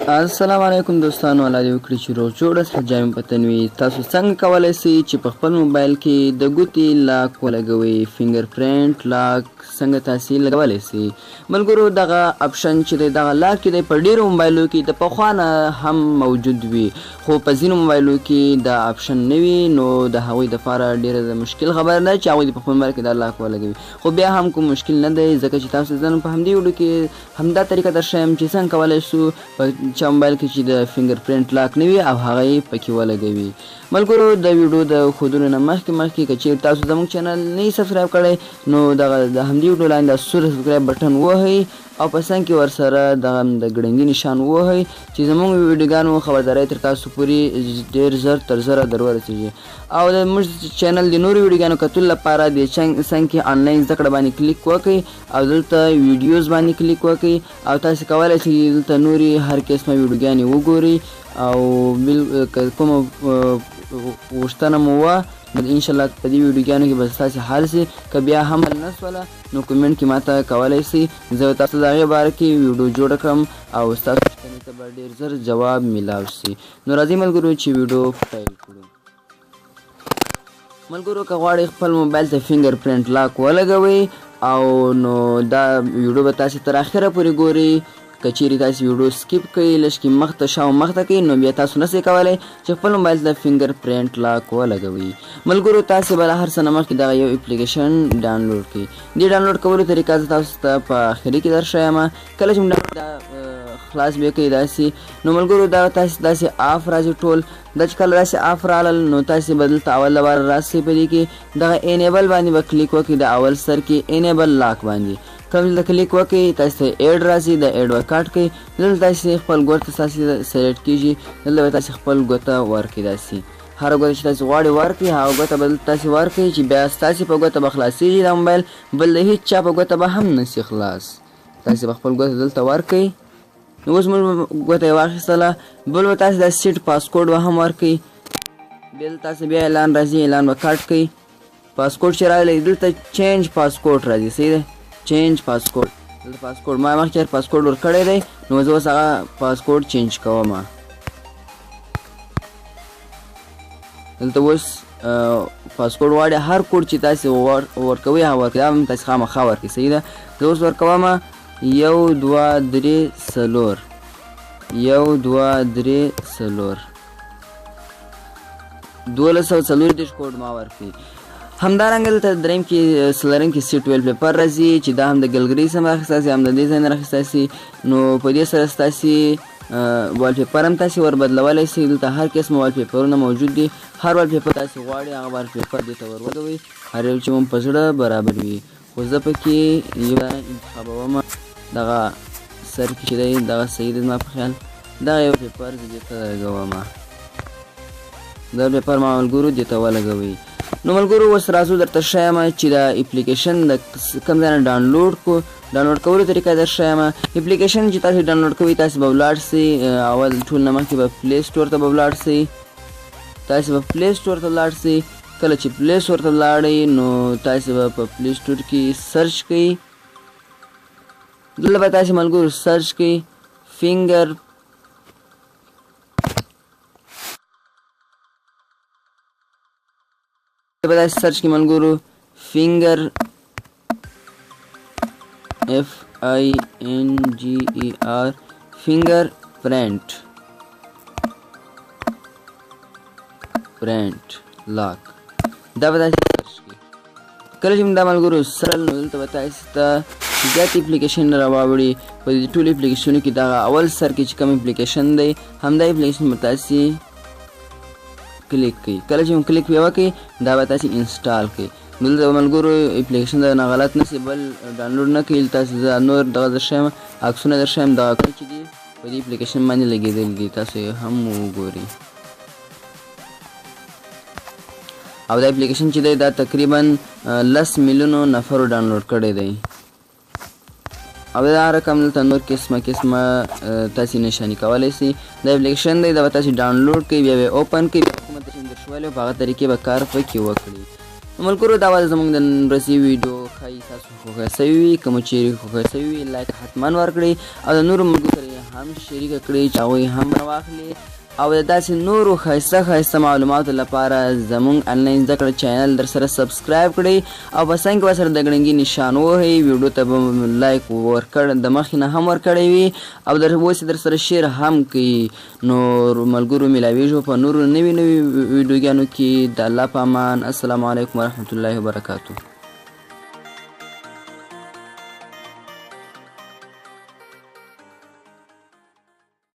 السلام علیکم دوستانو، الله دې وکړي چې روغ جوړ اوسئ. حجامي پتن وي. تاسو څنګه کولی شئ چې په خپل موبایل کې د ګوتې لاک ولګوئ؟ فنګر پرنټ لاک څنګه تاسې لګولی شئ؟ ملګرو، دغه اپشن چې دی، دغه لاک چې دی، په ډېرو موبایلو کې د پخوا نه هم موجود وي، خو په ځینو موبایلو کې دا اپشن نه وي، نو د هغوی دپاره ډېره د مشکل خبره ده چې هغوی د په خپل موبایل کې دا لاک ولګوي. خو بیا هم کوم مشکل نه دی، ځکه چې تاسو زه نن په همدې ویډیو کې همدا طریقه درښیم چې څنګه کولی شو په چا موبایل کې چې د فنګر پرنټ لاک نه وي او هغه یې پکې ولګوي. ملګرو، د ویډیو د ښودلو نه مخکې که چیرې تاسو زموږ چینل نه یې سبسکرایب کړی، نو د همدې ویډیو لاندې د سور سبسکرایب بټن ووهئ او په څنګ کې ورسره د دګړنګي نشان ووهئ چې زموږ ویډیوګانو خبرداری تر تاسو پورې ډېر زر تر زره در ورسېږي. او د موږ چینل د نورو ویډیوګانو کتلو لپاره د څنګه کې آنلاین زده کړه باندې کلیک وکړئ او دلته ویډیوز باندې کلیک وکړئ او تاسو کولی شئ دلته نورې هر قسمه ویډیوګانې وګورئ او کومه غوښتنه مو وه انشاءالله په دې ویډیوګانو کې به ستاسې حل شي. که بیا هم حل نه شوله نو کومنټ کې ماته کولی شئ، زه تاسو د هغې باره کې ویډیو جوړه کړم او ستاسو پوښتنې ته به ډېر زر جواب میلاو شي. نو راځئ ملګرو چې ویډیو پیل کړو. ملګرو، که غواړئ خپل موبایل ته فنګر پرنټ لاک ولګوئ او نو دا ویډیو به تاسې تر اخره پورې ګورئ. که چیرې تاسې ویډیو سکیپ کوئ، لږ کې مخته شاو مخته کوئ، نو بیا تاسو نسئ کولی چې خپل موبایل ته فنګر پرنټ لاک ولګوئ. ملګرو، تاسې به له هر څه نه مخکې دغه یو اپلیکیشن ډاونلوډ کړئ. دې ډاونلوډ کولو طریقه زه تاسو ته په آخري کې درښیم. کله چې ډاونلوډ خلاص بیا کوئ داسې، نو ملګرو دا تاسې داسې آف راځي ټول. دا چې کله داسې آف رالل نو تاسې به دلته اول لپاره راسئ په دې کې دغه انیبل باندې به کلیک وکړئ، د اول سر کې انیبل لاک باندې کوم دلته کلیک وکړئ، تاسې ته ایډ راځي، د ایډ به کاټ کړئ. دلته تاسې خپل ګوته تاسې سلیکټ کېږي، دلته به تاسې خپل ګوته ورکړئ. داسې هره ګوته چې تاسې غواړئ ورکړئ، هغه ګوته به دلته تاسې ورکړئ چې بیا ستاسې په ګوته به خلاصېږي دا موبایل، بل د هېڅ چا په ګوته به هم نشي خلاص. تاسې به خپل ګوته دلته ورکړئ. نو اوس موږ ګوته یې واخیستله، بل به تاسې دا سیټ پاسکوډ به هم ورکړئ. بیا دلته تاسې بیا اعلان راځي، اعلان به کاټ کړئ. پاسکوډ چې راغلی دلته چینج پاسکوډ راځي، صحیح دی، چینج پاسکوډ. دلته پاسکوډ ما مخکې پاسکوډ ورکړی دی، نو زه اوس هغه پاسکوډ چینج کوم. دلته اوس پاسکوډ غواړي، هر کوډ چې تاسې ورکوئ هغه ورکړئ، دا هم تاسې خامخا ورکړئ، صحیح ده. زه اوس ورکوم 1 2 3 4 1 2 3 4 1240 کوډ ما ورکړئ. همدارنګه دلته دریم کې څلرم کې سیټ ویل پیپر راځي چې دا هم د ګلګرۍ څخه راخیستی سي، هم د دې ځای نه راخیستی سي. نو په دې سره ستاسې وال پیپر هم تاسې ور بدلولی سئ. دلته هر قسم وال پیپرونه موجود دي، هر وال پیپر تاسې غواړئ هغه وال پیپر دې ته ور ولګوئ، هر یو چې مو په زړه برابر وي. خو زه پکې یو انتخابوم، دغه سر کې چې دی دغه صحیح دی زما په خیال، دغه یو پیپر زه دې ته لګوم. دا پیپر ما ملګرو دې ته ولګوئ. نو ملګرو، اوس راځو درته ښیم چې دا اپلیکیشن د کوم ځای نه ډاونلوډ کولو طریقه درښیم. اپلیکیشن چې تاسې ډاونلوډ کوئ، تاسې به ولاړ سئ، اول ټول نه مخکې به پلی سټور ته به ولاړ سئ. تاسې به پلی سټور ته ولاړ سئ. کله چې پلی سټور ته ولاړئ نو تاسې به په پلی سټور کې سرچ کوئ. دلته به تاسې ملګرو سرچ کوئ فنګر به تاسې سرچ کې ملګرو فنګر FINGER فنګر پرنټ لاک، دا به تاسې سرچ کړئ. کله چې دا ملګرو سرل نو دلته به تاسې ته زیات اپلیکیشن راوړي. په دې ټولو اپلیکیشنونو کې دغه اول سر کې چې کوم اپلیکیشن دی همدا اپلیکیشن به تاسې کلیک کړئ. کله چې کلیک بیا وکړئ دا به تاسې انسټال کړئ. دلته ملګرو اپلیکیشن نه غلط نه شي بل ډاونلوډ نه کړئ. تاسې زه نور دغه درښیم عکسونه درښیم، دغه عکسونه چې دي په دې اپلیکیشن باندې لګېدلي دي، تاسې هم وګورئ. او دا اپلیکیشن چې دی دا تقریبا 10 میلیونو نفرو ډاونلوډ کړی دی. او دا رقم دلته نور قسمه تاسې نشاني کولی شئ. دا اپلیکیشن دی دا به تاسې ډاونلوډ کړئ، بیا به یې اوپن کړئ، بیا کومه درشم درښولی په هغه طریقې به کار پکې وکړئ. ملګرو، دا وه زموږ د نن ورځې ویډیو. ښایي تاسو خوښه سوي وي، که مو چیرې خوښه سوي وي لایک حتما ورکړئ او د نورو ملګرو سره هم شریکه کړئ چې هغوی هم راواخلي او د داسې نورو ښایسته معلوماتو لپاره زموږ انلاین زده کړه چینل درسره سبسکرایب کړئ او په څنګ کې ورسره دګړنګي نشان ووهئ. ویډیو ته به لایک د مخکې نه هم ورکړی وي او اوس یې درسره شیر هم کوي. نو ملګرو میلاویږو په نورو نوي ویډیوګانو کې. د الله په امان. السلام علیکم ورحمة الله وبرکاتو.